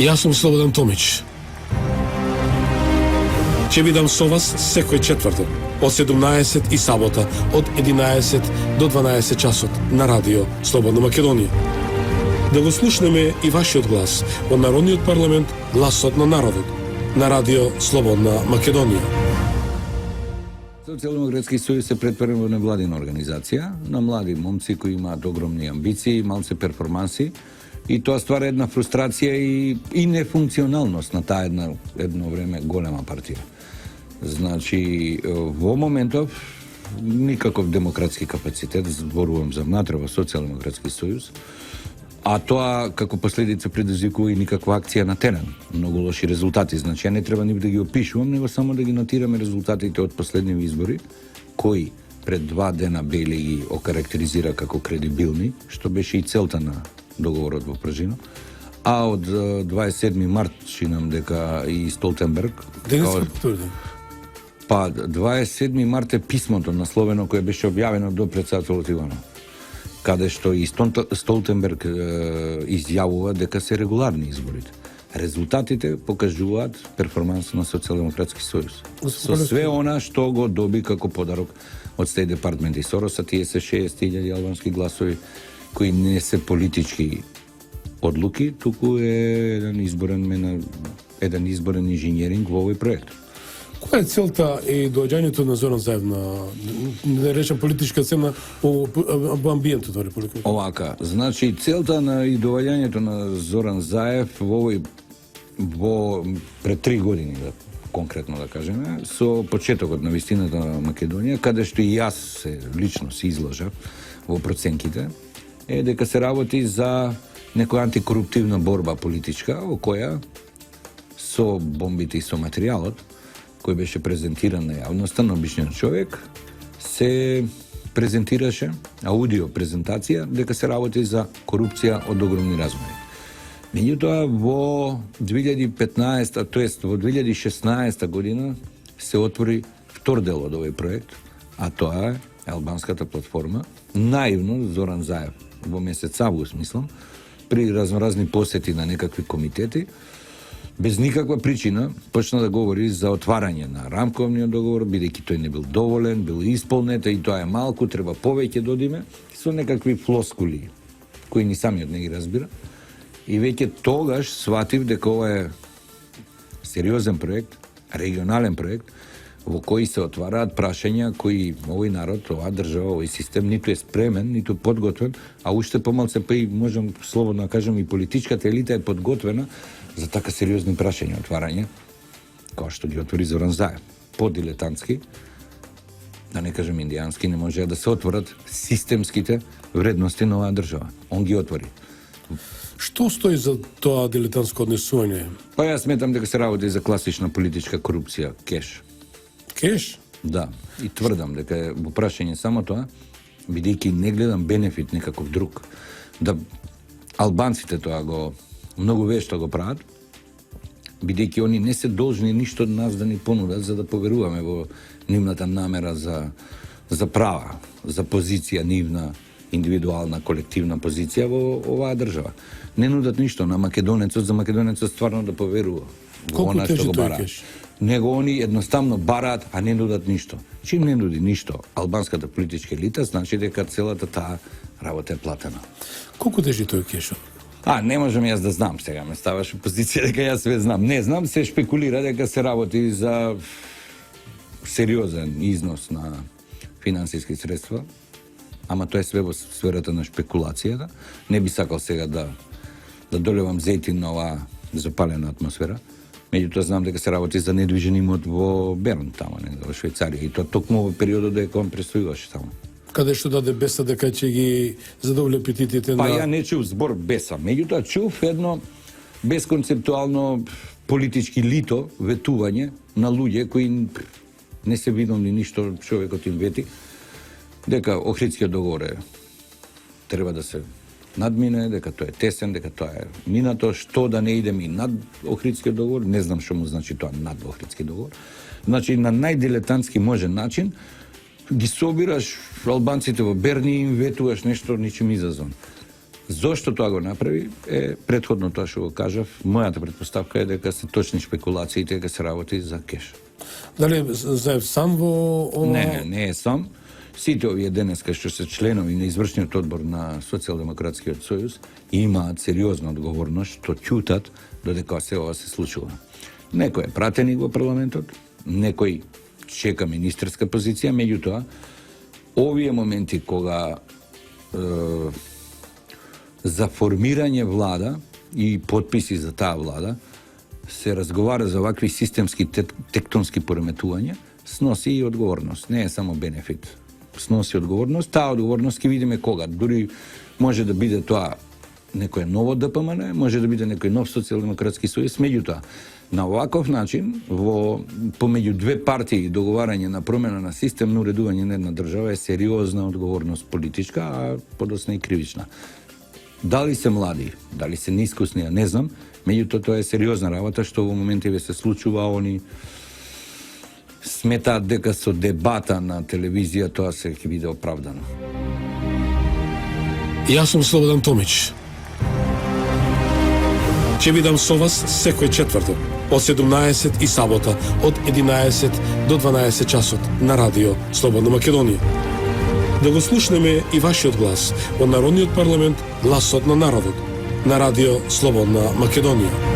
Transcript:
Јас сум Слободан Томич. Ќе бидам со вас секој четврток од 17 и сабота од 11 до 12 часот на радио Слободна Македонија. Да го слушнеме и вашиот глас од Народниот парламент, гласот на народот, на радио Слободна Македонија. Социјалдемократски сојуз е претворен во невладина организација на млади момци кои имаат огромни амбиции, малце перформанси, и тоа ствара една фрустрација и нефункционалност на таа едно време голема партија. Значи, во моментов никаков демократски капацитет, зборувам за внатре во Социјалдемократски сојуз, а тоа како последица предизвикува и никаква акција на терен. Многу лоши резултати, значи ја не треба ни да ги опишувам, него само да ги нотираме резултатите од последни избори, кои пред 2 дена Бели ги окарактеризира како кредибилни, што беше и целта на договорот во Пражино, а од 27 март чинам дека и Столтенберг... Денеска потврди? Па, 27 март е писмото насловено кое беше објавено до председателот Иванов, каде што и Столтенберг изјавува дека се регуларни изборите. Резултатите покажуваат перформанс на Социјалдемократски сојуз. Со све она што го доби како подарок од Стејт департмент и Сороса, тие се 60.000 албански гласови, кои не се политички одлуки, туку е еден изборен инженеринг во овој проект. Која е целта и доаѓањето на Зоран Заев на, да речем, политичка сцена во амбиентот во Република? Овака, значи целта на и доаѓањето на Зоран Заев во пред 3 години, конкретно да кажеме, со почетокот на вистината на Македонија, каде што и јас лично се изложав во проценките, е дека се работи за некоја антикоруптивна борба политичка, во која со бомбите и со материјалот кој беше презентиран на јавноста, на обичниот човек, се презентираше аудио презентација дека се работи за корупција од огромни размери. Меѓутоа во 2015, тоест во 2016 година се отвори втор дел од овој проект, а тоа е албанската платформа. Наивно Зоран Заев во месец август, мислам, при разноразни посети на некакви комитети, без никаква причина почна да говори за отварање на рамковниот договор, бидејќи тој не бил доволен, бил исполнет, и тоа е малку, треба повеќе додиме, со некакви флоскули, кои ни самиот не ги разбира. И веќе тогаш сватив дека ова е сериозен проект, регионален проект, во кој се отвараат прашања кои овој народ, оваа држава, овој систем ниту е спремен, ниту подготвен, а уште помалце па и можам слободно да кажам и политичката елита е подготвена за така сериозни прашања отварање, кој што ги отвори Зоран Заев. Подилетантски, да не кажем индијански, не може да се отворат системските вредности на оваа држава. Он ги отвори. Што стои за тоа дилетантско однесување? Па јас сметам дека се работи за класична политичка корупција, кеш. Кеш? Да, и тврдам дека е во прашање само тоа, бидејќи не гледам бенефит некаков друг. Да албанците тоа го многу вешто го прават, бидејќи они не се должни ништо од нас да ни понудат за да поверуваме во нивната намера за права, за позиција нивна, индивидуална, колективна позиција во оваа држава. Не нудат ништо на македонецот, за македонецот стварно да поверува во она што го бара. Него они едноставно бараат, а не нудат ништо. Чим не нуди ништо албанската политичка елита, значи дека целата таа работа е платена. Колку тежи тој кешот? Не можам јас да знам сега, ме ставаш во позиција дека јас све знам. Не знам, се шпекулира дека се работи за сериозен износ на финансиски средства, ама тоа е све во сферата на шпекулацијата. Не би сакал сега да долевам зејтин на оваа запалена атмосфера. Меѓутоа знам дека се работи за недвижен имот во Берн, тамо, во Швајцарија, и тоа токму во периодот дека он престојуваше таму. Каде што даде беса дека ќе ги задоволи апетитите на... Па ја не чув збор беса, меѓутоа чув едно бесконцептуално политички лито ветување на луѓе кои не се видомли ништо човекот им вети, дека Охридскиот договор треба да се надмине, дека тоа е тесен, дека тоа е минато, што да не идем и над Охридскиот договор, не знам што му значи тоа над Охридски договор. Значи на најдилетантски можен начин ги собираш албанците во Берни и им ветуваш нешто ничим изазон. Зошто тоа го направи е претходно тоа што го кажав. Мојата претпоставка е дека се точни шпекулациите, дека се работи за кеш. Дали Заев сам во ова? Не е сам. Сите овие денеска што се членови на извршниот одбор на Социјалдемократскиот сојуз имаат сериозна одговорност што ќутат додека се ова се случува. Некој е пратеник во парламентот, некој чека министерска позиција, меѓутоа овие моменти кога за формирање влада и подписи за таа влада се разговара за вакви системски тектонски пореметувања, сноси и одговорност. Не е само бенефит. Сноси одговорност. Таа одговорност ќе видиме кога. Дури може да биде тоа некој ново ДПМН, може да биде некој нов социјалдемократски сојуз, меѓутоа на оваков начин помеѓу две партии договарање на промена на системно уредување на една држава е сериозна одговорност политичка, а подосна и кривична. Дали се млади, дали се неискусни, не знам, меѓутоа тоа е сериозна работа што во моментиве се случува, они сметаат дека со дебата на телевизија тоа се ќе биде оправдано. Јас сум Слободан Томич. Ќе бидам со вас секој четврток од 17 и сабота од 11 до 12 часот на радио Слободна Македонија. Да го слушнеме и вашиот глас во Народниот парламент, гласот на народот, на радио Слободна Македонија.